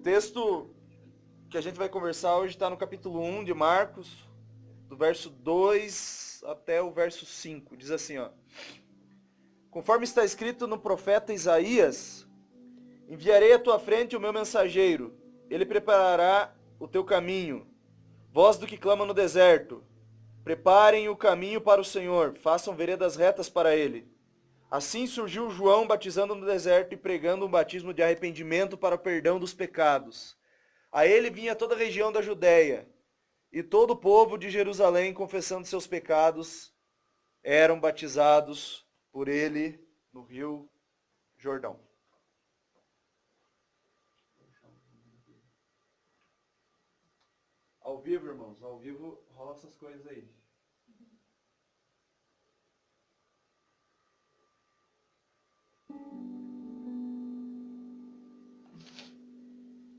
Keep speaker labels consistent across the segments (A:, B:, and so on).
A: texto que a gente vai conversar hoje está no capítulo 1 de Marcos, do verso 2 até o verso 5. Diz assim, ó. Conforme está escrito no profeta Isaías, enviarei à tua frente o meu mensageiro, ele preparará o teu caminho. Voz do que clama no deserto, preparem o caminho para o Senhor, façam veredas retas para ele. Assim surgiu João batizando no deserto e pregando um batismo de arrependimento para o perdão dos pecados. A ele vinha toda a região da Judéia, e todo o povo de Jerusalém, confessando seus pecados, eram batizados por ele no rio Jordão. Ao vivo, irmãos, ao vivo rola essas coisas aí.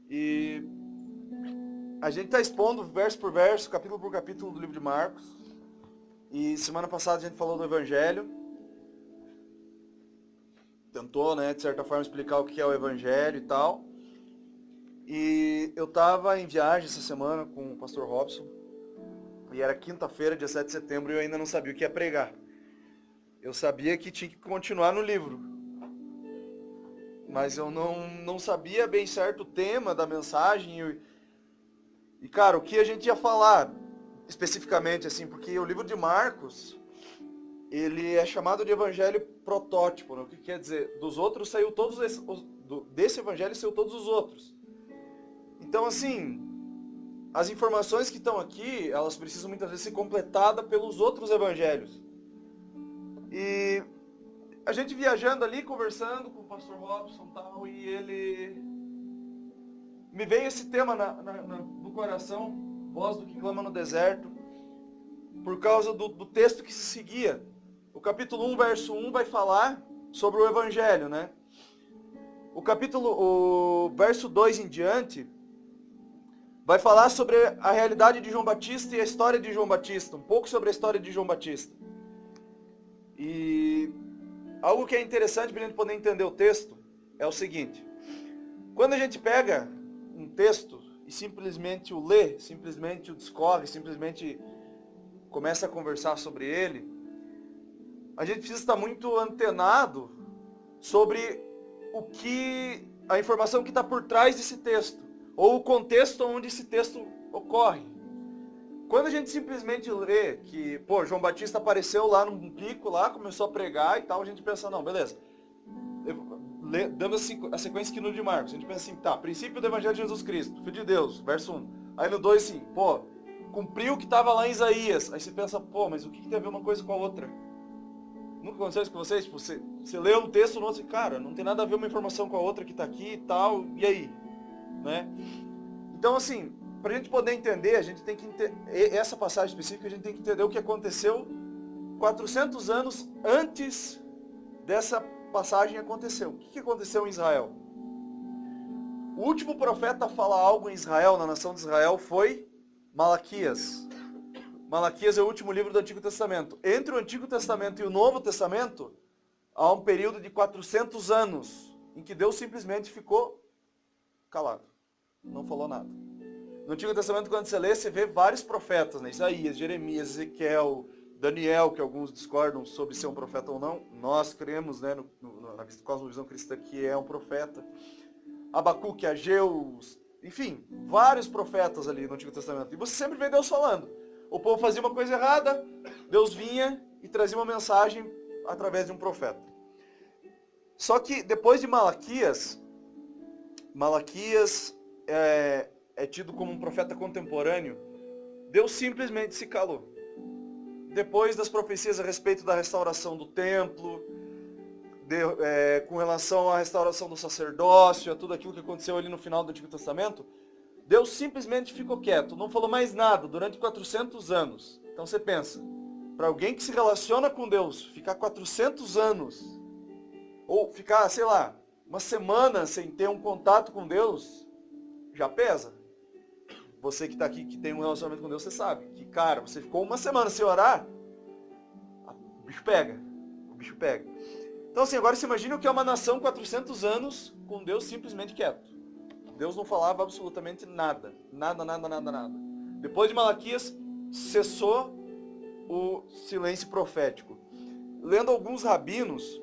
A: E a gente está expondo verso por verso, capítulo por capítulo do livro de Marcos. E semana passada a gente falou do Evangelho. Tentou, né, de certa forma, explicar o que é o Evangelho e tal. E eu estava em viagem essa semana com o pastor Robson. E era quinta-feira, dia 7 de setembro, e eu ainda não sabia o que ia pregar. Eu sabia que tinha que continuar no livro. Mas eu não sabia bem certo o tema da mensagem. E, cara, o que a gente ia falar especificamente, assim, porque o livro de Marcos, ele é chamado de evangelho protótipo, né? O que quer dizer? Dos outros saiu todos desse evangelho saiu todos os outros. Então, assim, as informações que estão aqui, elas precisam muitas vezes ser completadas pelos outros evangelhos. E a gente viajando ali, conversando com o pastor Robson e tal, e ele... Me veio esse tema no coração, voz do que clama no deserto, por causa do texto que se seguia. O capítulo 1, verso 1 vai falar sobre o evangelho, né? O verso 2 em diante vai falar sobre a realidade de João Batista e a história de João Batista, um pouco sobre a história de João Batista. E algo que é interessante para a gente poder entender o texto é o seguinte: quando a gente pega um texto e simplesmente o lê, simplesmente o discorre, simplesmente começa a conversar sobre ele, a gente precisa estar muito antenado sobre a informação que está por trás desse texto, ou o contexto onde esse texto ocorre. Quando a gente simplesmente lê que, João Batista apareceu lá num pico, lá, começou a pregar e tal, a gente pensa, não, beleza. Damos a sequência aqui no de Marcos. A gente pensa assim, tá, princípio do Evangelho de Jesus Cristo, Filho de Deus, verso 1. Aí no 2, assim, cumpriu o que estava lá em Isaías. Aí você pensa, mas o que tem a ver uma coisa com a outra? Nunca aconteceu isso com vocês? Tipo, você lê um texto no outro e, cara, não tem nada a ver uma informação com a outra que está aqui e tal, e aí? Né? Então, assim, para a gente poder entender, a gente tem que essa passagem específica, a gente tem que entender o que aconteceu 400 anos antes dessa passagem aconteceu. O que aconteceu em Israel? O último profeta a falar algo em Israel, na nação de Israel, foi Malaquias. Malaquias é o último livro do Antigo Testamento. Entre o Antigo Testamento e o Novo Testamento, há um período de 400 anos, em que Deus simplesmente ficou calado. Não falou nada. No Antigo Testamento, quando você lê, você vê vários profetas, né? Isaías, Jeremias, Ezequiel, Daniel, que alguns discordam sobre ser um profeta ou não. Nós cremos, né, na cosmovisão cristã, que é um profeta. Abacuque, Ageu, enfim, vários profetas ali no Antigo Testamento. E você sempre vê Deus falando. O povo fazia uma coisa errada, Deus vinha e trazia uma mensagem através de um profeta. Só que depois de Malaquias é tido como um profeta contemporâneo, Deus simplesmente se calou. Depois das profecias a respeito da restauração do templo, com relação à restauração do sacerdócio, a tudo aquilo que aconteceu ali no final do Antigo Testamento, Deus simplesmente ficou quieto, não falou mais nada durante 400 anos. Então você pensa, para alguém que se relaciona com Deus, ficar 400 anos, ou ficar, sei lá, uma semana sem ter um contato com Deus, já pesa. Você que está aqui, que tem um relacionamento com Deus, você sabe que, cara, você ficou uma semana sem orar, o bicho pega. Então assim, agora você imagina o que é uma nação 400 anos com Deus simplesmente quieto. Deus não falava absolutamente nada. Nada. Depois de Malaquias, cessou o silêncio profético. Lendo alguns rabinos,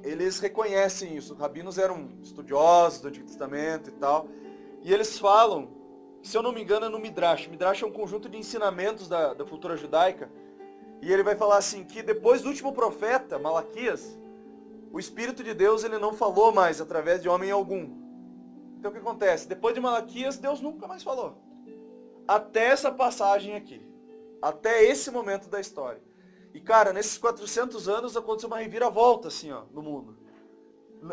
A: eles reconhecem isso. Os rabinos eram estudiosos do Antigo Testamento e tal. E eles falam, se eu não me engano, é no Midrash. Midrash é um conjunto de ensinamentos da cultura judaica. E ele vai falar assim, que depois do último profeta, Malaquias, o Espírito de Deus ele não falou mais através de homem algum. Então o que acontece? Depois de Malaquias, Deus nunca mais falou. Até essa passagem aqui. Até esse momento da história. E cara, nesses 400 anos aconteceu uma reviravolta assim, ó, no mundo.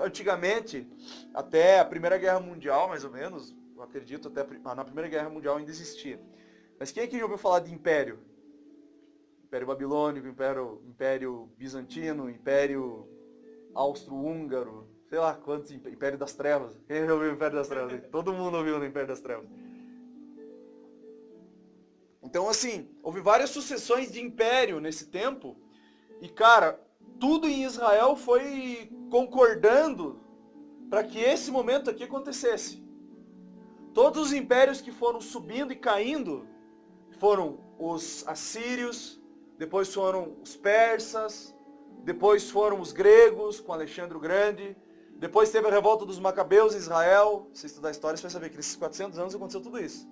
A: Antigamente, até a Primeira Guerra Mundial, mais ou menos, eu acredito, até na Primeira Guerra Mundial ainda existia. Mas quem aqui já ouviu falar de império? Império Babilônico, Império Bizantino, Império Austro-Húngaro, sei lá quantos, Império das Trevas. Quem já ouviu o Império das Trevas? Todo mundo ouviu no Império das Trevas. Então, assim, houve várias sucessões de império nesse tempo. E, cara, tudo em Israel foi concordando para que esse momento aqui acontecesse. Todos os impérios que foram subindo e caindo foram os assírios, depois foram os persas, depois foram os gregos com Alexandre o Grande, depois teve a revolta dos macabeus em Israel. Se você estudar a história, você vai saber que nesses 400 anos aconteceu tudo isso.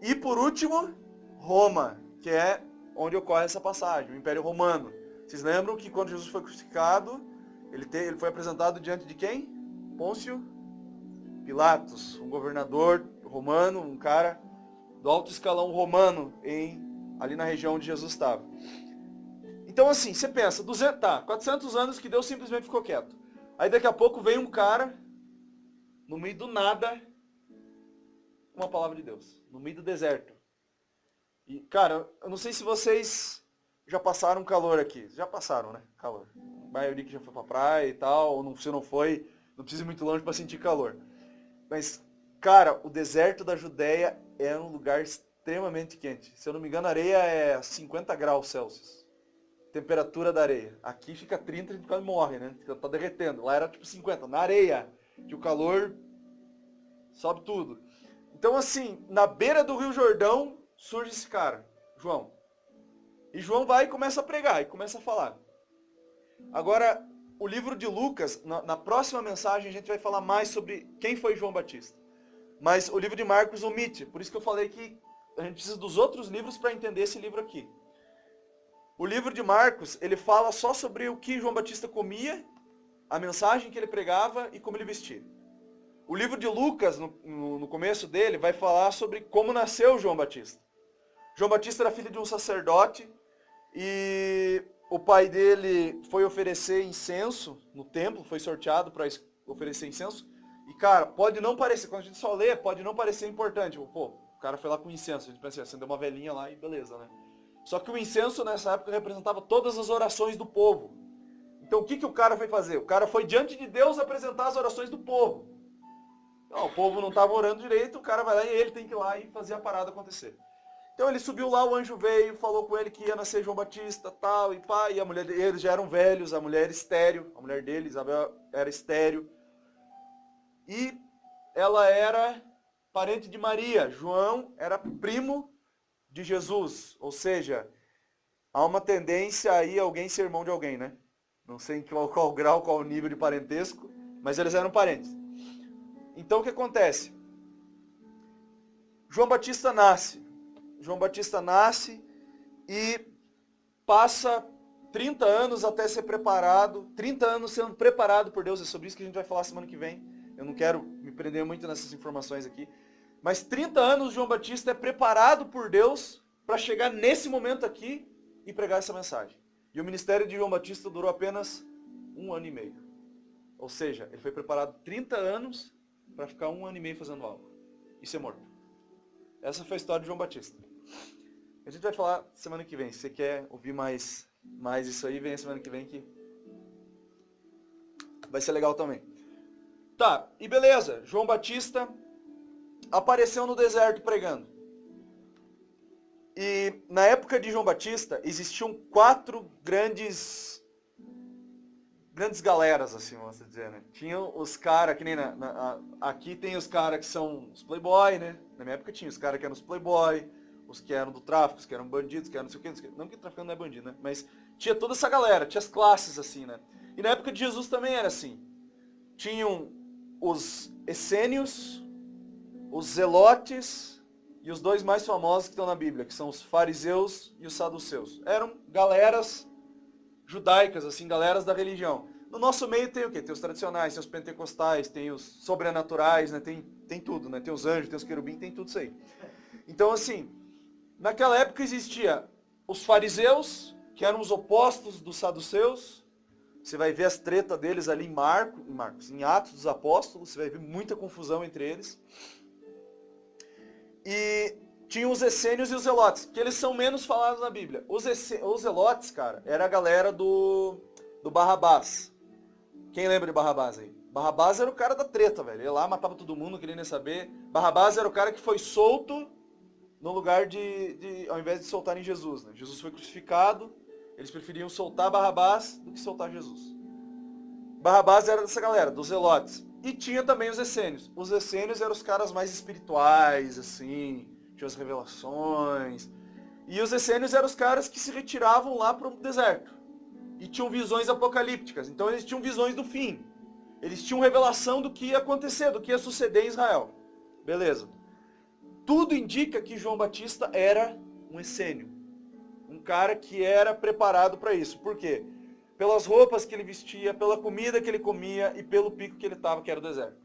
A: E por último, Roma, que é onde ocorre essa passagem, o Império Romano. Vocês lembram que quando Jesus foi crucificado, ele foi apresentado diante de quem? Pôncio Pilatos, um governador romano, um cara do alto escalão romano ali na região onde Jesus estava. Então assim, você pensa, 400 anos que Deus simplesmente ficou quieto. Aí daqui a pouco vem um cara, no meio do nada, com uma palavra de Deus, no meio do deserto. E, cara, eu não sei se vocês já passaram calor aqui. Já passaram, né? Calor. A maioria que já foi pra praia e tal, ou se não foi, não precisa ir muito longe para sentir calor. Mas, cara, o deserto da Judéia é um lugar extremamente quente. Se eu não me engano, a areia é 50 graus Celsius. Temperatura da areia. Aqui fica 30, a gente quase morre, né? Tá derretendo. Lá era tipo 50. Na areia, que o calor sobe tudo. Então, assim, na beira do Rio Jordão, surge esse cara, João. E João vai e começa a pregar, e começa a falar. Agora, o livro de Lucas, na próxima mensagem a gente vai falar mais sobre quem foi João Batista. Mas o livro de Marcos omite, por isso que eu falei que a gente precisa dos outros livros para entender esse livro aqui. O livro de Marcos, ele fala só sobre o que João Batista comia, a mensagem que ele pregava e como ele vestia. O livro de Lucas, no começo dele, vai falar sobre como nasceu João Batista. João Batista era filho de um sacerdote e o pai dele foi oferecer incenso no templo, foi sorteado para oferecer incenso. E, cara, pode não parecer, quando a gente só lê, pode não parecer importante. Pô, o cara foi lá com incenso, a gente pensa, acendeu uma velhinha lá e beleza, né? Só que o incenso nessa época representava todas as orações do povo. Então o que o cara foi fazer? O cara foi diante de Deus apresentar as orações do povo. Não, o povo não estava orando direito, o cara vai lá e ele tem que ir lá e fazer a parada acontecer. Então ele subiu lá, o anjo veio, falou com ele que ia nascer João Batista, tal, e pá, e a mulher deles já eram velhos, a mulher era estéril, a mulher dele, Isabel, era estéril. E ela era parente de Maria, João era primo de Jesus, ou seja, há uma tendência aí alguém ser irmão de alguém, né? Não sei em qual grau, qual nível de parentesco, mas eles eram parentes. Então o que acontece? João Batista nasce e passa 30 anos até ser preparado, 30 anos sendo preparado por Deus, é sobre isso que a gente vai falar semana que vem. Eu não quero me prender muito nessas informações aqui, mas 30 anos João Batista é preparado por Deus para chegar nesse momento aqui e pregar essa mensagem. E o ministério de João Batista durou apenas 1 ano e meio. Ou seja, ele foi preparado 30 anos para ficar 1 ano e meio fazendo algo e ser morto. Essa foi a história de João Batista. A gente vai falar semana que vem. Se você quer ouvir mais isso aí, vem a semana que vem que vai ser legal também. Tá, e beleza. João Batista apareceu no deserto pregando. E na época de João Batista existiam 4 grandes grandes galeras, assim, vamos dizer, né? Tinham os caras, que nem aqui tem os caras que são os playboy, né? Na minha época tinha os caras que eram os playboy, os que eram do tráfico, os que eram bandidos, que eram não sei o que, não sei o que. Não que traficante não é bandido, né? Mas tinha toda essa galera, tinha as classes, assim, né? E na época de Jesus também era assim. Tinham os essênios, os zelotes e os dois mais famosos que estão na Bíblia, que são os fariseus e os saduceus. Eram galeras judaicas, assim, galeras da religião. No nosso meio tem o quê? Tem os tradicionais, tem os pentecostais, tem os sobrenaturais, né? Tem tudo, né? Tem os anjos, tem os querubins, tem tudo isso aí. Então, assim, naquela época existia os fariseus, que eram os opostos dos saduceus. Você vai ver as tretas deles ali em Atos dos Apóstolos, você vai ver muita confusão entre eles. E tinha os essênios e os zelotes, que eles são menos falados na Bíblia. Os zelotes, cara, era a galera do Barrabás. Quem lembra de Barrabás aí? Barrabás era o cara da treta, velho. Ele ia lá, matava todo mundo, não queria nem saber. Barrabás era o cara que foi solto no lugar ao invés de soltarem Jesus, né? Jesus foi crucificado, eles preferiam soltar Barrabás do que soltar Jesus. Barrabás era dessa galera, dos zelotes. E tinha também os essênios. Os essênios eram os caras mais espirituais, assim, tinham as revelações. E os essênios eram os caras que se retiravam lá para o deserto. E tinham visões apocalípticas. Então eles tinham visões do fim. Eles tinham revelação do que ia acontecer, do que ia suceder em Israel. Beleza. Tudo indica que João Batista era um essênio. Um cara que era preparado para isso. Por quê? Pelas roupas que ele vestia, pela comida que ele comia e pelo pico que ele estava, que era o deserto.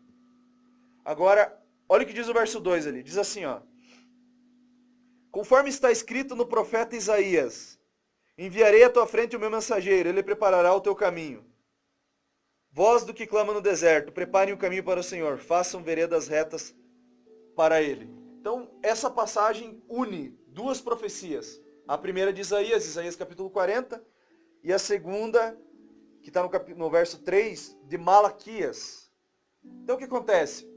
A: Agora, olha o que diz o verso 2 ali. Diz assim, ó. Conforme está escrito no profeta Isaías, enviarei à tua frente o meu mensageiro, ele preparará o teu caminho. Voz do que clama no deserto, preparem o caminho para o Senhor, façam veredas retas para ele. Então, essa passagem une duas profecias. A primeira de Isaías, Isaías capítulo 40, e a segunda, que está no verso 3, de Malaquias. Então o que acontece?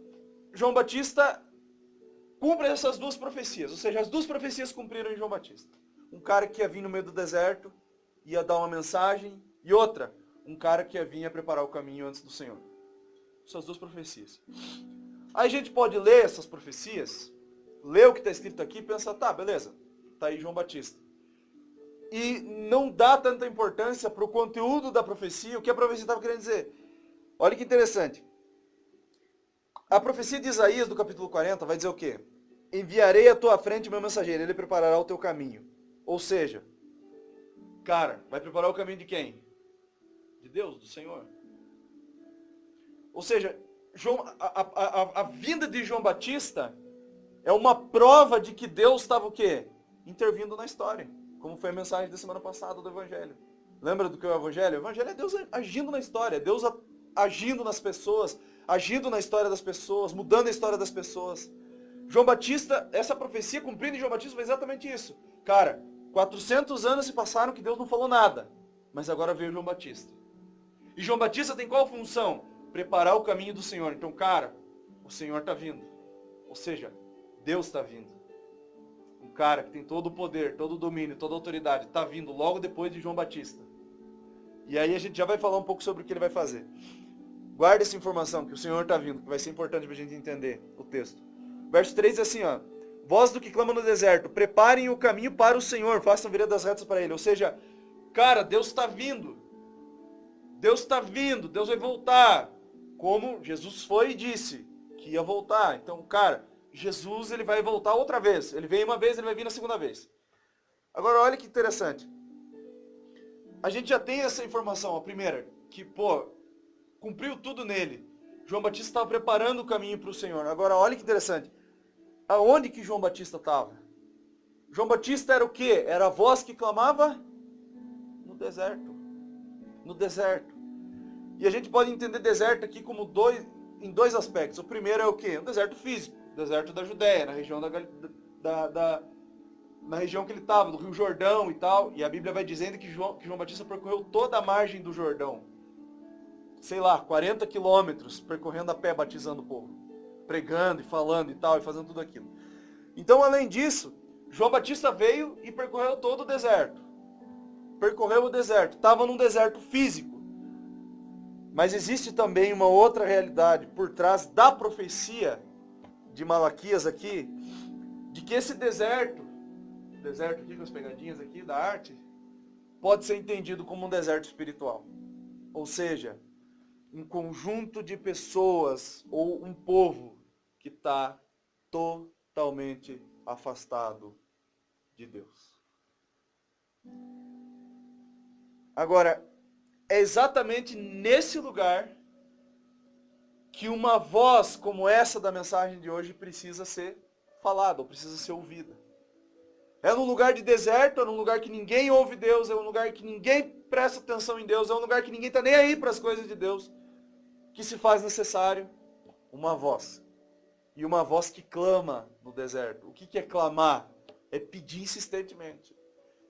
A: João Batista cumpre essas duas profecias, ou seja, as duas profecias cumpriram em João Batista. Um cara que ia vir no meio do deserto, ia dar uma mensagem, e outra, um cara que ia vir a preparar o caminho antes do Senhor. Essas duas profecias. Aí a gente pode ler essas profecias, ler o que está escrito aqui e pensar, tá, beleza, tá aí João Batista. E não dá tanta importância para o conteúdo da profecia, o que a profecia estava querendo dizer. Olha que interessante. A profecia de Isaías, do capítulo 40, vai dizer o quê? Enviarei à tua frente o meu mensageiro, ele preparará o teu caminho. Ou seja, cara, vai preparar o caminho de quem? De Deus, do Senhor. Ou seja, a vinda de João Batista é uma prova de que Deus estava o quê? Intervindo na história. Como foi a mensagem da semana passada do Evangelho. Lembra do que é o Evangelho? O Evangelho é Deus agindo na história, Deus agindo nas pessoas, agindo na história das pessoas, mudando a história das pessoas. João Batista, essa profecia cumprida em João Batista foi exatamente isso. Cara, 400 anos se passaram que Deus não falou nada, mas agora veio João Batista. E João Batista tem qual função? Preparar o caminho do Senhor. Então, cara, o Senhor está vindo. Ou seja, Deus está vindo. Um cara que tem todo o poder, todo o domínio, toda a autoridade, está vindo logo depois de João Batista. E aí a gente já vai falar um pouco sobre o que ele vai fazer. Guarda essa informação, que o Senhor está vindo, que vai ser importante para a gente entender o texto. Verso 3 é assim, ó. Voz do que clama no deserto, preparem o caminho para o Senhor, façam veredas retas para ele. Ou seja, cara, Deus está vindo. Deus está vindo, Deus vai voltar. Como Jesus foi e disse que ia voltar. Então, cara, Jesus ele vai voltar outra vez. Ele veio uma vez, ele vai vir na segunda vez. Agora, olha que interessante. A gente já tem essa informação, a primeira, que, cumpriu tudo nele. João Batista estava preparando o caminho para o Senhor. Agora, olha que interessante. Aonde que João Batista estava? João Batista era o quê? Era a voz que clamava no deserto. No deserto. E a gente pode entender deserto aqui como em dois aspectos. O primeiro é o quê? Um deserto físico. Deserto da Judéia, na região na região que ele estava, do Rio Jordão e tal. E a Bíblia vai dizendo que João Batista percorreu toda a margem do Jordão. Sei lá, 40 quilômetros, percorrendo a pé, batizando o povo. Pregando e falando e tal, e fazendo tudo aquilo. Então, além disso, João Batista veio e percorreu todo o deserto. Percorreu o deserto. Estava num deserto físico. Mas existe também uma outra realidade por trás da profecia de Malaquias aqui, de que esse deserto aqui com as pegadinhas aqui da arte, pode ser entendido como um deserto espiritual. Ou seja, um conjunto de pessoas ou um povo que está totalmente afastado de Deus. Agora, é exatamente nesse lugar que uma voz como essa da mensagem de hoje precisa ser falada, ou precisa ser ouvida. É num lugar de deserto, é num lugar que ninguém ouve Deus, é um lugar que ninguém presta atenção em Deus, é um lugar que ninguém está nem aí para as coisas de Deus, que se faz necessário uma voz. E uma voz que clama no deserto. O que é clamar? É pedir insistentemente.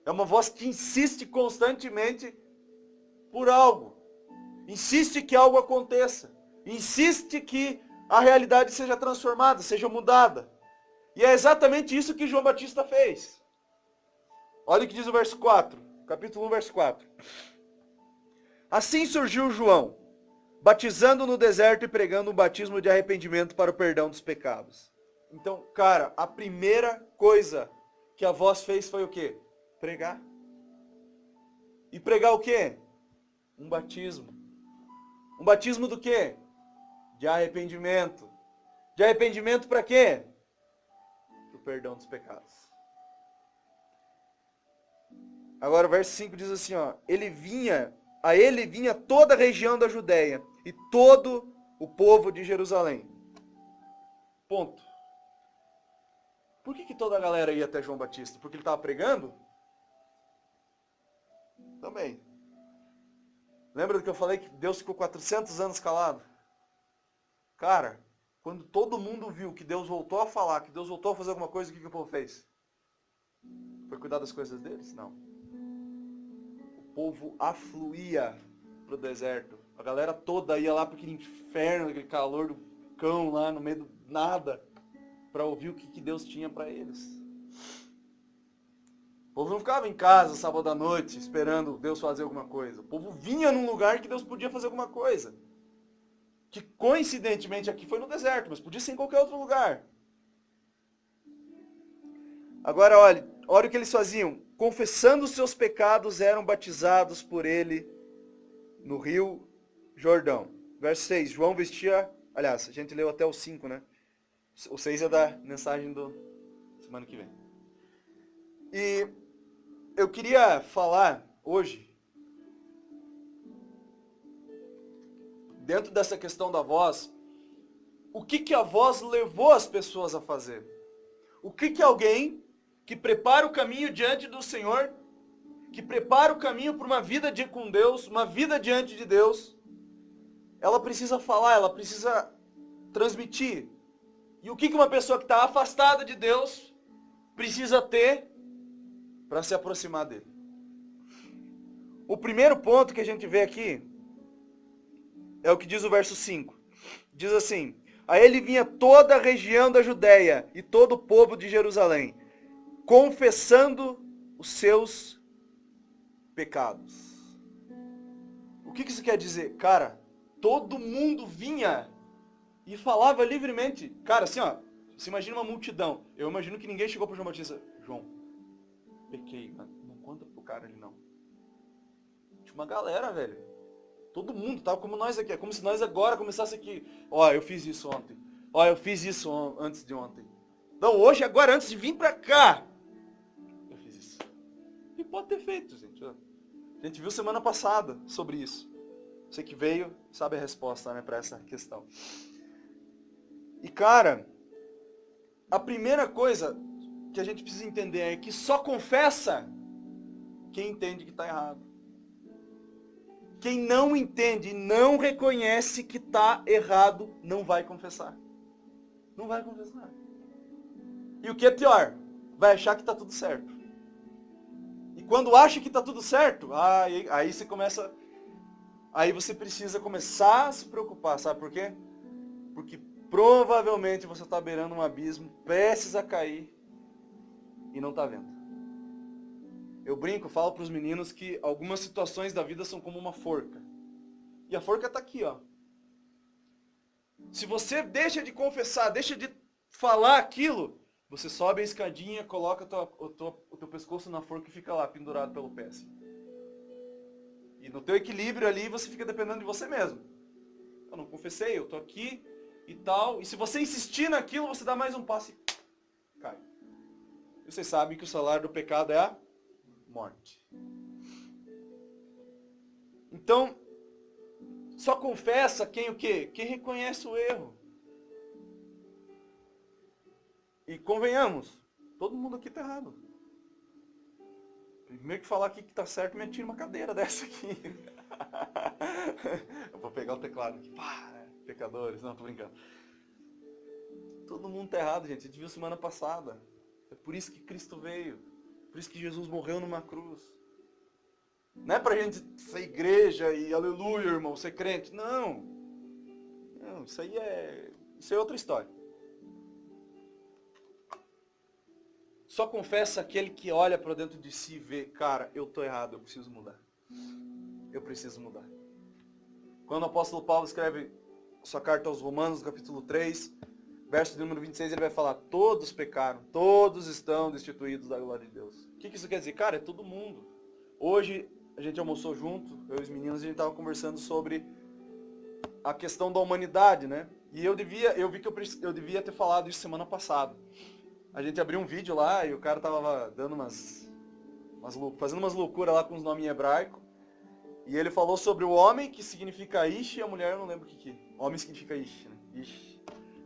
A: É uma voz que insiste constantemente por algo. Insiste que algo aconteça. Insiste que a realidade seja transformada, seja mudada. E é exatamente isso que João Batista fez. Olha o que diz o verso 4, capítulo 1, verso 4. Assim surgiu João, batizando no deserto e pregando um batismo de arrependimento para o perdão dos pecados. Então, cara, a primeira coisa que a voz fez foi o quê? Pregar. E pregar o quê? Um batismo. Um batismo do quê? De arrependimento. De arrependimento para quê? Para o perdão dos pecados. Agora o verso 5 diz assim, ó, a ele vinha toda a região da Judéia e todo o povo de Jerusalém. Ponto. Por que toda a galera ia até João Batista? Porque ele estava pregando? Também. Lembra do que eu falei que Deus ficou 400 anos calado? Cara, quando todo mundo viu que Deus voltou a falar, que Deus voltou a fazer alguma coisa, o que o povo fez? Foi cuidar das coisas deles? Não. O povo afluía para o deserto. A galera toda ia lá para aquele inferno, aquele calor do cão lá no meio do nada, para ouvir o que Deus tinha para eles. O povo não ficava em casa sábado à noite esperando Deus fazer alguma coisa. O povo vinha num lugar que Deus podia fazer alguma coisa. Que coincidentemente aqui foi no deserto, mas podia ser em qualquer outro lugar. Agora olha o que eles faziam. Confessando os seus pecados, eram batizados por ele no rio Jordão. Verso 6, João vestia... Aliás, a gente leu até o 5, né? O 6 é da mensagem do semana que vem. E eu queria falar hoje, dentro dessa questão da voz, o que a voz levou as pessoas a fazer. O que alguém que prepara o caminho diante do Senhor, que prepara o caminho para uma vida com Deus, uma vida diante de Deus, ela precisa falar, ela precisa transmitir. E o que uma pessoa que está afastada de Deus precisa ter para se aproximar dele? O primeiro ponto que a gente vê aqui é o que diz o verso 5. Diz assim, a ele vinha toda a região da Judéia e todo o povo de Jerusalém, confessando os seus pecados. O que isso quer dizer? Cara, todo mundo vinha e falava livremente. Cara, assim, ó, você imagina uma multidão. Eu imagino que ninguém chegou para João Batista. João, pequei, mano. Não conta pro cara ali não. Tinha uma galera, velho. Todo mundo, tava como nós aqui. É como se nós agora começasse aqui. Ó, eu fiz isso ontem. Ó, eu fiz isso antes de ontem. Não, hoje, agora, antes de vir pra cá. Eu fiz isso. E pode ter feito, gente. A gente viu semana passada sobre isso. Você que veio, sabe a resposta, né, pra essa questão. E, cara, a primeira coisa que a gente precisa entender é que só confessa quem entende que está errado. Quem não entende e não reconhece que está errado, não vai confessar. Não vai confessar. E o que é pior? Vai achar que está tudo certo. E quando acha que está tudo certo, aí você começa... Aí você precisa começar a se preocupar, sabe por quê? Porque provavelmente você está beirando um abismo, prestes a cair, e não está vendo. Eu brinco, falo para os meninos que algumas situações da vida são como uma forca. E a forca está aqui, ó. Se você deixa de confessar, deixa de falar aquilo, você sobe a escadinha, coloca o teu pescoço na forca e fica lá, pendurado pelo pé. Assim. E no teu equilíbrio ali, você fica dependendo de você mesmo. Eu não confessei, eu tô aqui e tal. E se você insistir naquilo, você dá mais um passo e cai. E vocês sabem que o salário do pecado é a morte. Então, só confessa quem o quê? Quem reconhece o erro. E convenhamos, todo mundo aqui está errado. Primeiro que falar aqui que está certo, me atira uma cadeira dessa aqui. Eu vou pegar o teclado aqui. Pá, pecadores, não, tô brincando. Todo mundo está errado, gente. A gente viu semana passada. É por isso que Cristo veio. Por isso que Jesus morreu numa cruz. Não é pra gente ser igreja e aleluia, irmão, ser crente. Não. Não, isso é outra história. Só confessa aquele que olha para dentro de si e vê, cara, eu tô errado, eu preciso mudar. Eu preciso mudar. Quando o apóstolo Paulo escreve sua carta aos Romanos, capítulo 3, verso número 26, ele vai falar, todos pecaram, todos estão destituídos da glória de Deus. O que isso quer dizer? Cara, é todo mundo. Hoje, a gente almoçou junto, eu e os meninos, a gente estava conversando sobre a questão da humanidade, né? E eu vi que eu devia ter falado isso semana passada. A gente abriu um vídeo lá e o cara tava dando fazendo umas loucuras lá com os nomes em hebraico. E ele falou sobre o homem, que significa Ish, e a mulher, eu não lembro o que. Homem significa Ish, né? Ish.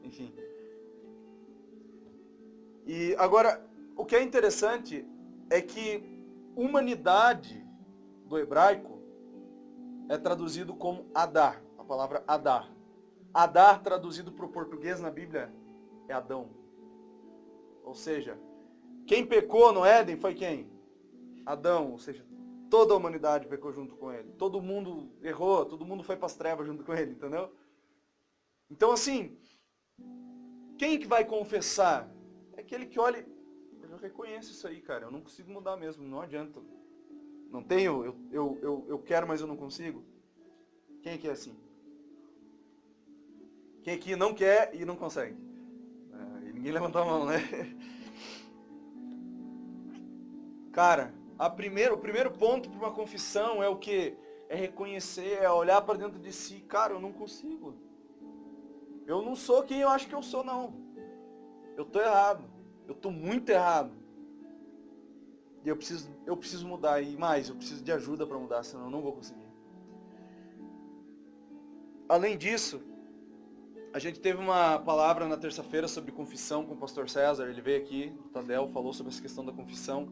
A: Enfim. E agora, o que é interessante é que humanidade do hebraico é traduzido como Adar, a palavra Adar. Adar, traduzido para o português na Bíblia, é Adão. Ou seja, quem pecou no Éden foi quem? Adão, ou seja, toda a humanidade pecou junto com ele. Todo mundo errou, todo mundo foi para as trevas junto com ele, entendeu? Então assim, quem que vai confessar? É aquele que olha, eu reconheço isso aí, cara, eu não consigo mudar mesmo, não adianta. Não tenho, eu quero, mas eu não consigo. Quem é que é assim? Quem aqui não quer e não consegue? E ninguém levantou a mão, né? Cara, o primeiro ponto para uma confissão é o quê? É reconhecer, é olhar para dentro de si. Cara, eu não consigo. Eu não sou quem eu acho que eu sou, não. Eu tô errado. Eu tô muito errado. E eu preciso mudar. E mais, eu preciso de ajuda para mudar, senão eu não vou conseguir. Além disso, a gente teve uma palavra na terça-feira sobre confissão com o pastor César. Ele veio aqui, o Tadel, falou sobre essa questão da confissão.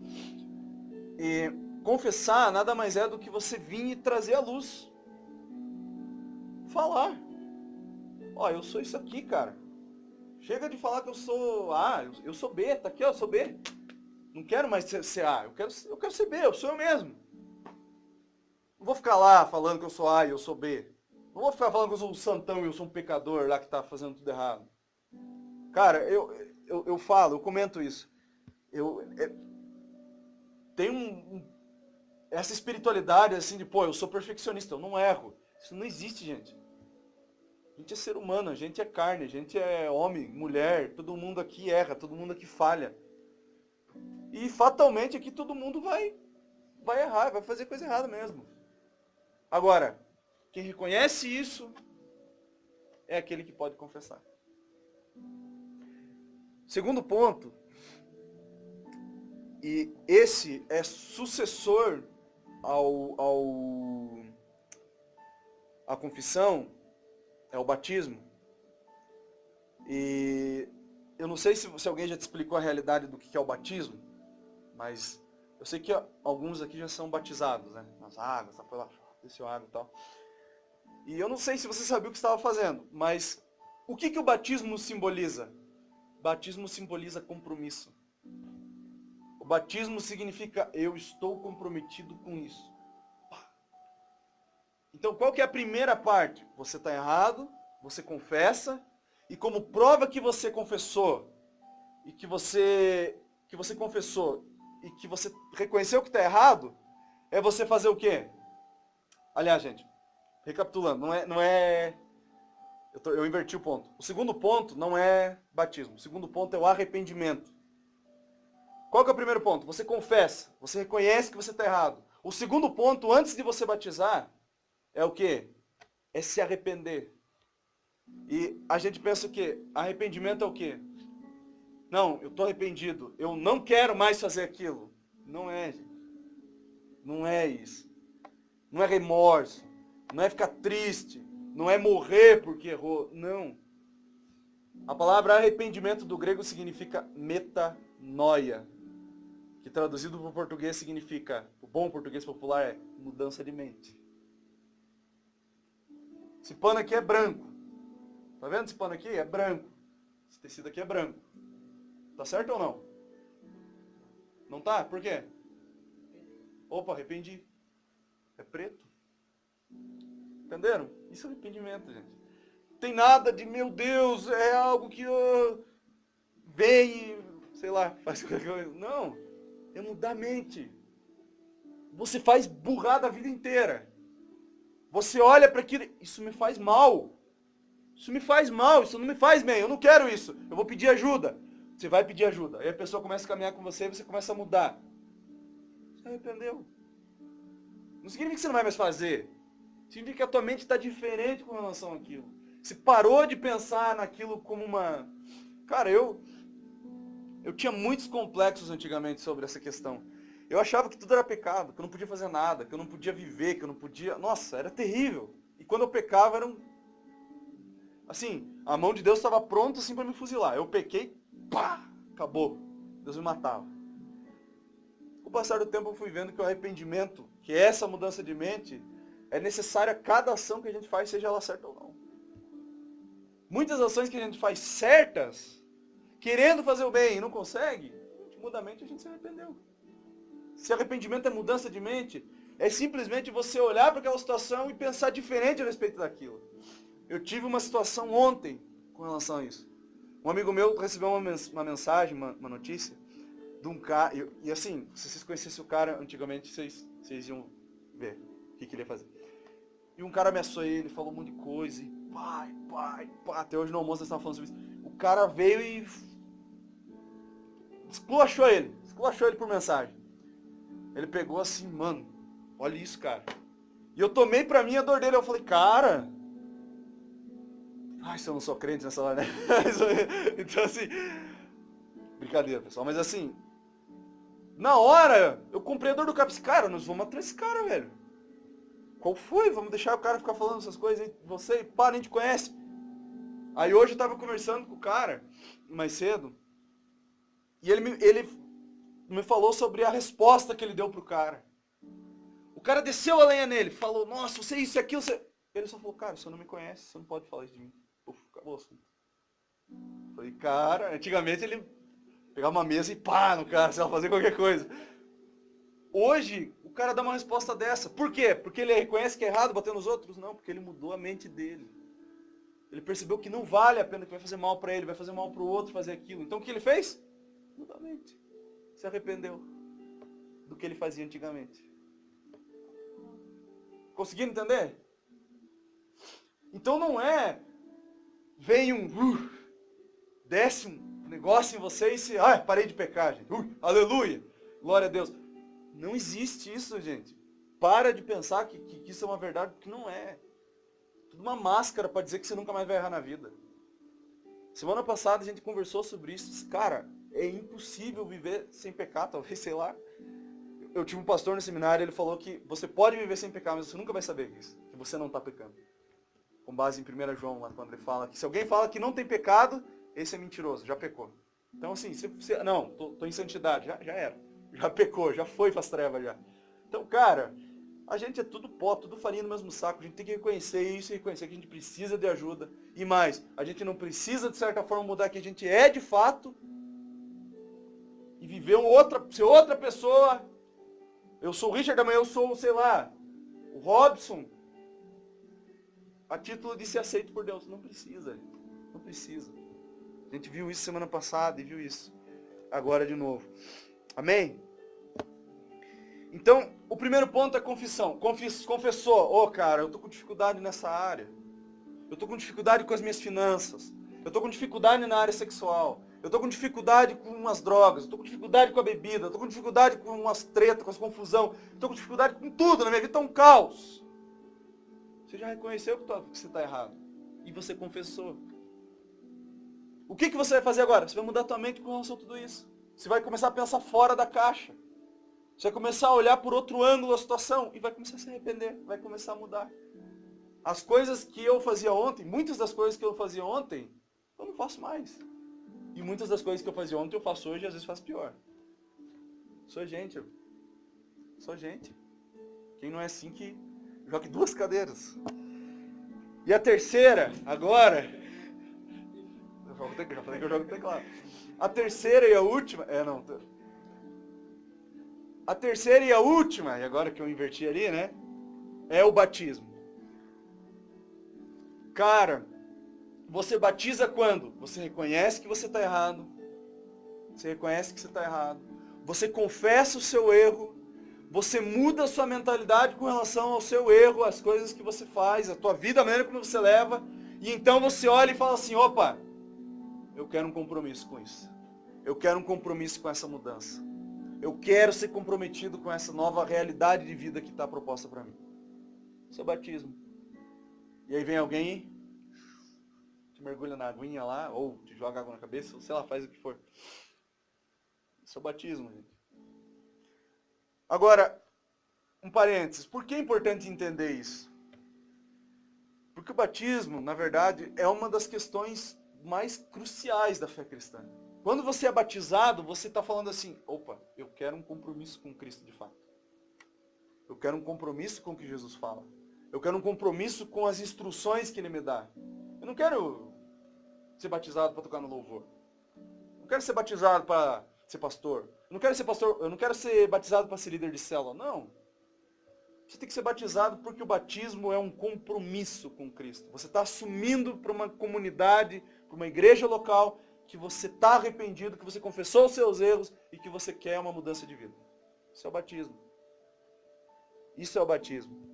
A: E confessar nada mais é do que você vir e trazer a luz. Falar. Ó, eu sou isso aqui, cara. Chega de falar que eu sou A, eu sou B, tá aqui, ó, eu sou B. Não quero mais ser A, eu quero ser B, eu sou eu mesmo. Não vou ficar lá falando que eu sou A e eu sou B. Não vou ficar falando que eu sou um santão e eu sou um pecador lá que tá fazendo tudo errado. Cara, eu falo, eu comento isso. Tem essa espiritualidade assim de, pô, eu sou perfeccionista, eu não erro. Isso não existe, gente. A gente é ser humano, a gente é carne, a gente é homem, mulher, todo mundo aqui erra, todo mundo aqui falha. E fatalmente aqui todo mundo vai errar, vai fazer coisa errada mesmo. Agora, quem reconhece isso é aquele que pode confessar. Segundo ponto, e esse é sucessor à confissão, é o batismo. E eu não sei se alguém já te explicou a realidade do que é o batismo, mas eu sei que alguns aqui já são batizados, né? Nas águas, foi lá, desceu água e tal. E eu não sei se você sabia o que estava fazendo, mas o que o batismo simboliza? Batismo simboliza compromisso. O batismo significa eu estou comprometido com isso. Então qual que é a primeira parte? Você está errado, você confessa, e como prova que você confessou, e que você confessou, e que você reconheceu que está errado, é você fazer o quê? Aliás, gente, recapitulando, não é eu inverti o ponto. O segundo ponto não é batismo. O segundo ponto é o arrependimento. Qual que é o primeiro ponto? Você confessa, você reconhece que você está errado. O segundo ponto, antes de você batizar, é o quê? É se arrepender. E a gente pensa o quê? Arrependimento é o quê? Não, eu estou arrependido. Eu não quero mais fazer aquilo. Não é, gente. Não é isso. Não é remorso. Não é ficar triste. Não é morrer porque errou. Não. A palavra arrependimento do grego significa metanoia. Que traduzido para o português significa, o bom português popular é mudança de mente. Esse pano aqui é branco. Tá vendo esse pano aqui? É branco. Esse tecido aqui é branco. Tá certo ou não? Não tá? Por quê? Opa, arrependi. É preto. Entenderam? Isso é arrependimento, gente. Tem nada de, meu Deus, é algo que vem e, sei lá, faz qualquer coisa. Não. É mudar a mente. Você faz burrada a vida inteira. Você olha para aquilo, isso me faz mal. Isso me faz mal, isso não me faz bem, eu não quero isso. Eu vou pedir ajuda. Você vai pedir ajuda. Aí a pessoa começa a caminhar com você e você começa a mudar. Você arrependeu. Não significa que você não vai mais fazer. Significa que a tua mente está diferente com relação àquilo. Você parou de pensar naquilo como uma... Cara, eu tinha muitos complexos antigamente sobre essa questão. Eu achava que tudo era pecado, que eu não podia fazer nada, que eu não podia viver, que eu não podia... Nossa, era terrível. E quando eu pecava, era um... Assim, a mão de Deus estava pronta assim para me fuzilar. Eu pequei, pá, acabou. Deus me matava. Com o passar do tempo eu fui vendo que o arrependimento, que é essa mudança de mente, é necessária cada ação que a gente faz, seja ela certa ou não. Muitas ações que a gente faz certas, querendo fazer o bem e não consegue, muda a mente, a gente se arrependeu. Se arrependimento é mudança de mente, é simplesmente você olhar para aquela situação e pensar diferente a respeito daquilo. Eu tive uma situação ontem com relação a isso. Um amigo meu recebeu uma mensagem, uma notícia, de um cara, e assim, se vocês conhecessem o cara, antigamente vocês iam ver o que ele ia fazer. E um cara ameaçou ele, falou um monte de coisa, e pai, até hoje no almoço nós estávamos falando sobre isso. O cara veio e esculachou ele por mensagem. Ele pegou assim, mano, olha isso, cara. E eu tomei pra mim a dor dele, eu falei, cara... Ai, se eu não sou crente nessa hora, né? Então assim, brincadeira, pessoal, mas assim, na hora, eu comprei a dor do cara, cara, nós vamos atrás desse cara, velho. Qual foi? Vamos deixar o cara ficar falando essas coisas aí, você, pá, nem te conhece. Aí hoje eu tava conversando com o cara, mais cedo, e ele me falou sobre a resposta que ele deu pro cara. O cara desceu a lenha nele, falou, nossa, você isso e aquilo, você... Ele só falou, cara, você não me conhece, você não pode falar isso de mim. Uf, acabou o assunto. Falei, cara, antigamente ele pegava uma mesa e pá no cara, sei lá, fazer qualquer coisa. Hoje, o cara dá uma resposta dessa. Por quê? Porque ele reconhece que é errado bater nos outros? Não, porque ele mudou a mente dele. Ele percebeu que não vale a pena, que vai fazer mal pra ele, vai fazer mal pro outro fazer aquilo. Então o que ele fez? Mudou a mente. Se arrependeu do que ele fazia antigamente. Conseguiram entender? Então não é, vem desce um negócio em você e se, parei de pecar, gente. Aleluia, glória a Deus. Não existe isso, gente. Para de pensar que isso é uma verdade, porque não é. Tudo uma máscara para dizer que você nunca mais vai errar na vida. Semana passada a gente conversou sobre isso. Cara, é impossível viver sem pecar, talvez, sei lá. Eu tive um pastor no seminário, ele falou que você pode viver sem pecar, mas você nunca vai saber isso, que você não está pecando. Com base em 1 João, lá quando ele fala que se alguém fala que não tem pecado, esse é mentiroso, já pecou. Então assim, não, tô em santidade, já era. Já pecou, já foi para as trevas já. Então, cara, a gente é tudo pó, tudo farinha no mesmo saco. A gente tem que reconhecer isso e reconhecer que a gente precisa de ajuda. E mais, a gente não precisa, de certa forma, mudar quem a gente é de fato e viver ser outra pessoa. Eu sou o Richard, amanhã eu sou, sei lá, o Robson, a título de ser aceito por Deus. Não precisa, gente. Não precisa. A gente viu isso semana passada e viu isso agora de novo. Amém? Então, o primeiro ponto é confissão. Confessou, cara, eu tô com dificuldade nessa área. Eu tô com dificuldade com as minhas finanças. Eu tô com dificuldade na área sexual. Eu tô com dificuldade com umas drogas. Eu tô com dificuldade com a bebida. Eu tô com dificuldade com umas tretas, com as confusão. Eu tô com dificuldade com tudo. Na minha vida tá um caos. Você já reconheceu que você está errado. E você confessou. O que você vai fazer agora? Você vai mudar a tua mente com relação a tudo isso. Você vai começar a pensar fora da caixa. Você vai começar a olhar por outro ângulo a situação. E vai começar a se arrepender. Vai começar a mudar. As coisas que eu fazia ontem, muitas das coisas que eu fazia ontem, eu não faço mais. E muitas das coisas que eu fazia ontem, eu faço hoje e às vezes faço pior. Sou gente. Sou gente. Quem não é assim que jogue 2 cadeiras. E a terceira, agora... Já falei que eu jogo teclado. A terceira e a última... A terceira e a última, e agora que eu inverti ali, né? É o batismo. Cara, você batiza quando? Você reconhece que você está errado. Você reconhece que você está errado. Você confessa o seu erro. Você muda a sua mentalidade com relação ao seu erro, as coisas que você faz, a tua vida, a maneira como você leva. E então você olha e fala assim, opa, eu quero um compromisso com isso. Eu quero um compromisso com essa mudança. Eu quero ser comprometido com essa nova realidade de vida que está proposta para mim. Seu batismo. E aí vem alguém, te mergulha na aguinha lá, ou te joga água na cabeça, ou sei lá, faz o que for. Seu batismo, gente. Agora, um parênteses, por que é importante entender isso? Porque o batismo, na verdade, é uma das questões mais cruciais da fé cristã. Quando você é batizado, você está falando assim, opa, eu quero um compromisso com Cristo de fato. Eu quero um compromisso com o que Jesus fala. Eu quero um compromisso com as instruções que Ele me dá. Eu não quero ser batizado para tocar no louvor. Eu não quero ser batizado para ser pastor. Eu não quero ser pastor, eu não quero ser batizado para ser líder de célula. Não. Você tem que ser batizado porque o batismo é um compromisso com Cristo. Você está assumindo para uma comunidade, para uma igreja local, que você está arrependido, que você confessou os seus erros e que você quer uma mudança de vida. Isso é o batismo. Isso é o batismo.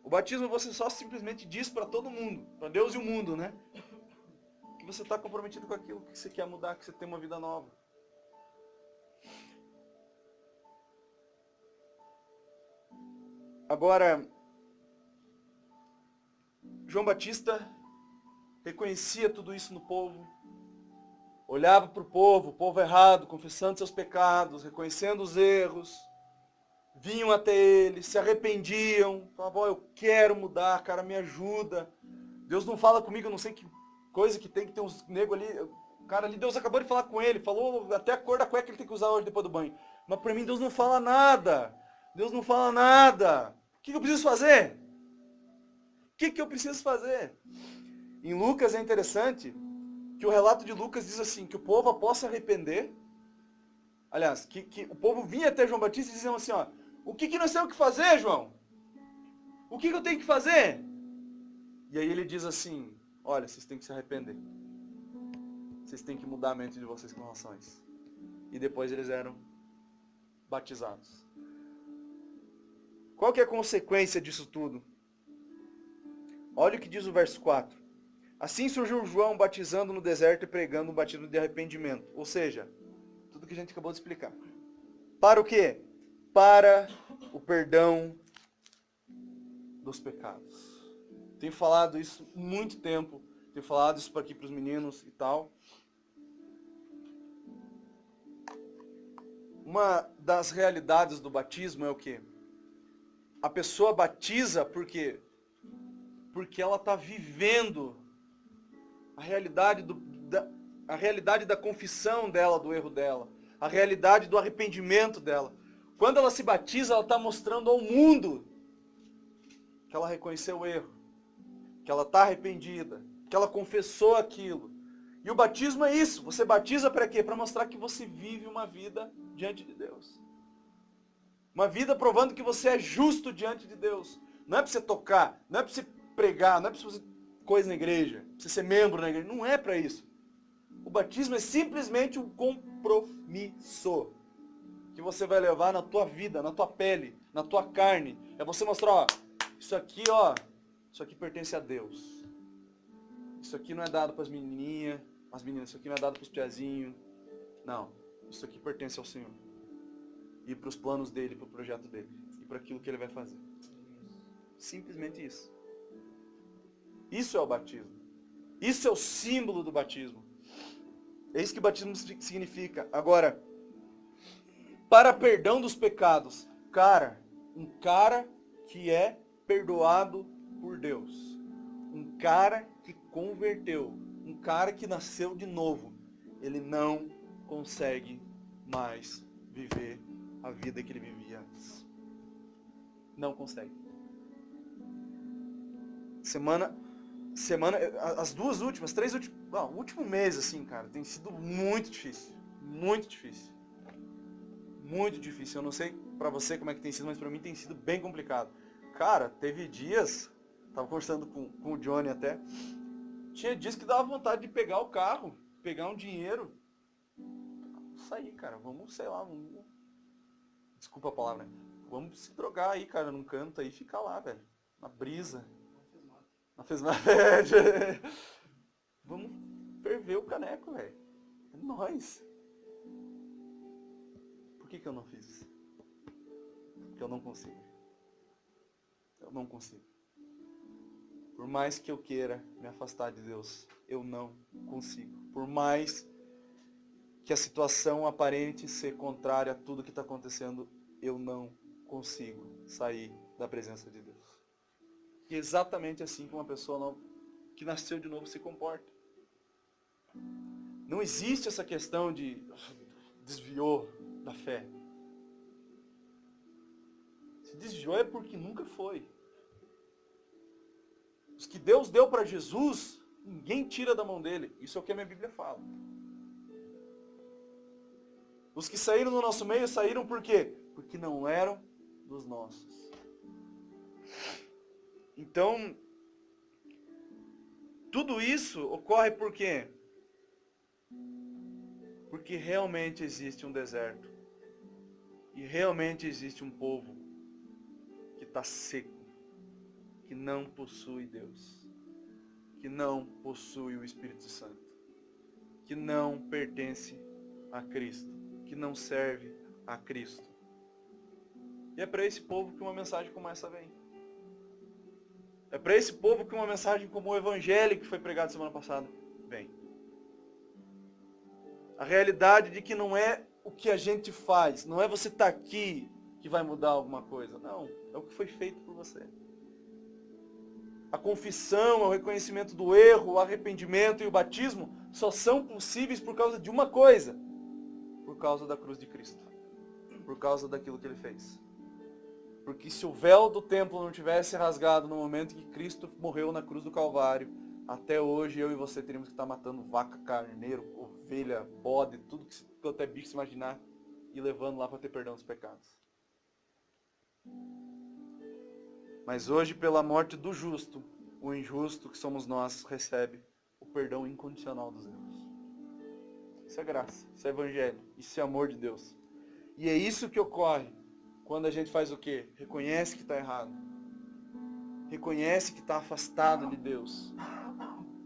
A: O batismo você só simplesmente diz para todo mundo, para Deus e o mundo, né? Que você está comprometido com aquilo, que você quer mudar, que você tem uma vida nova. Agora, João Batista reconhecia tudo isso no povo, olhava para o povo errado, confessando seus pecados, reconhecendo os erros, vinham até ele, se arrependiam, falavam, eu quero mudar, cara, me ajuda. Deus não fala comigo, eu não sei que coisa que tem uns negros ali. O cara ali, Deus acabou de falar com ele, falou até a cor da cueca que ele tem que usar hoje depois do banho. Mas para mim Deus não fala nada. Deus não fala nada. O que eu preciso fazer? O que eu preciso fazer? Em Lucas é interessante que o relato de Lucas diz assim, que o povo após se arrepender, aliás, que o povo vinha até João Batista e diziam assim, ó, o que nós temos que fazer, João? O que eu tenho que fazer? E aí ele diz assim, olha, vocês têm que se arrepender. Vocês têm que mudar a mente de vocês com relação a isso. E depois eles eram batizados. Qual que é a consequência disso tudo? Olha o que diz o verso 4. Assim surgiu João batizando no deserto e pregando um batismo de arrependimento. Ou seja, tudo que a gente acabou de explicar. Para o quê? Para o perdão dos pecados. Tenho falado isso há muito tempo. Tenho falado isso aqui para os meninos e tal. Uma das realidades do batismo é o quê? A pessoa batiza porque ela está vivendo a realidade da confissão dela, do erro dela. A realidade do arrependimento dela. Quando ela se batiza, ela está mostrando ao mundo que ela reconheceu o erro. Que ela está arrependida. Que ela confessou aquilo. E o batismo é isso. Você batiza para quê? Para mostrar que você vive uma vida diante de Deus. Uma vida provando que você é justo diante de Deus. Não é para você tocar, não é para você pregar, não é para você fazer coisa na igreja, para você ser membro na igreja. Não é para isso. O batismo é simplesmente um compromisso. que você vai levar na tua vida, na tua pele, na tua carne. É você mostrar, ó, isso aqui pertence a Deus. Isso aqui não é dado para as menininhas, isso aqui não é dado para os piazinhos. Não, isso aqui pertence ao Senhor. E para os planos dele, para o projeto dele. E para aquilo que ele vai fazer. Simplesmente isso. Isso é o batismo. Isso é o símbolo do batismo. É isso que o batismo significa. Agora, para perdão dos pecados, um cara que é perdoado por Deus. Um cara que converteu. Um cara que nasceu de novo. Ele não consegue mais viver a vida que ele vivia antes. Não consegue. As duas últimas, o último mês, assim, cara, tem sido muito difícil. Muito difícil. Muito difícil. Eu não sei pra você como é que tem sido, mas pra mim tem sido bem complicado. Cara, teve dias, tava conversando com o Johnny até, tinha dias que dava vontade de pegar o carro, pegar um dinheiro, sair, cara, vamos, sei lá, desculpa a palavra, né? Vamos se drogar aí, cara, num canto aí, ficar lá, velho, na brisa. Não fez nada. Vamos ferver o caneco, velho. É nóis. Por que eu não fiz isso? Porque eu não consigo. Eu não consigo. Por mais que eu queira me afastar de Deus, eu não consigo. Por mais que a situação aparente ser contrária a tudo que está acontecendo, eu não consigo sair da presença de Deus. E é exatamente assim que uma pessoa que nasceu de novo se comporta. Não existe essa questão de desviou da fé. Se desviou é porque nunca foi. Os que Deus deu para Jesus, ninguém tira da mão dele. Isso é o que a minha Bíblia fala. Os que saíram do nosso meio saíram por quê? Porque não eram dos nossos. Então, tudo isso ocorre por quê? Porque realmente existe um deserto. E realmente existe um povo que está seco. Que não possui Deus. Que não possui o Espírito Santo. Que não pertence a Cristo. Que não serve a Cristo. E é para esse povo que uma mensagem como essa vem. É para esse povo que uma mensagem como o Evangelho que foi pregado semana passada vem. A realidade de que não é o que a gente faz, não é você estar aqui que vai mudar alguma coisa. Não, é o que foi feito por você. A confissão, o reconhecimento do erro, o arrependimento e o batismo só são possíveis por causa de uma coisa. Por causa da cruz de Cristo. Por causa daquilo que ele fez. Porque se o véu do templo não tivesse rasgado no momento em que Cristo morreu na cruz do Calvário, até hoje eu e você teríamos que estar matando vaca, carneiro, ovelha, bode, tudo que até bicho se imaginar, e levando lá para ter perdão dos pecados. Mas hoje, pela morte do justo, o injusto, que somos nós, recebe o perdão incondicional dos erros. Isso é graça, isso é evangelho, isso é amor de Deus. E é isso que ocorre quando a gente faz o quê? Reconhece que está errado. Reconhece que está afastado de Deus.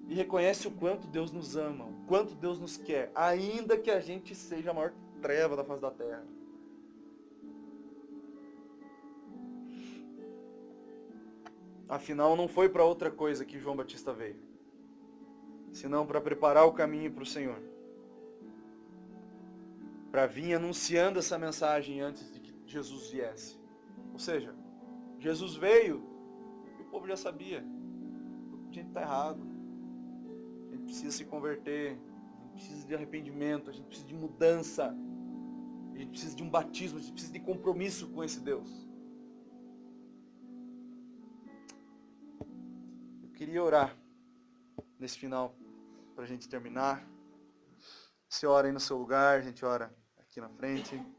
A: E reconhece o quanto Deus nos ama, o quanto Deus nos quer, ainda que a gente seja a maior treva da face da terra. Afinal, não foi para outra coisa que João Batista veio, senão para preparar o caminho para o Senhor. Para vir anunciando essa mensagem antes de que Jesus viesse. Ou seja, Jesus veio e o povo já sabia. A gente está errado. A gente precisa se converter. A gente precisa de arrependimento. A gente precisa de mudança. A gente precisa de um batismo. A gente precisa de compromisso com esse Deus. Eu queria orar nesse final para a gente terminar. Você ora aí no seu lugar, a gente ora aqui na frente.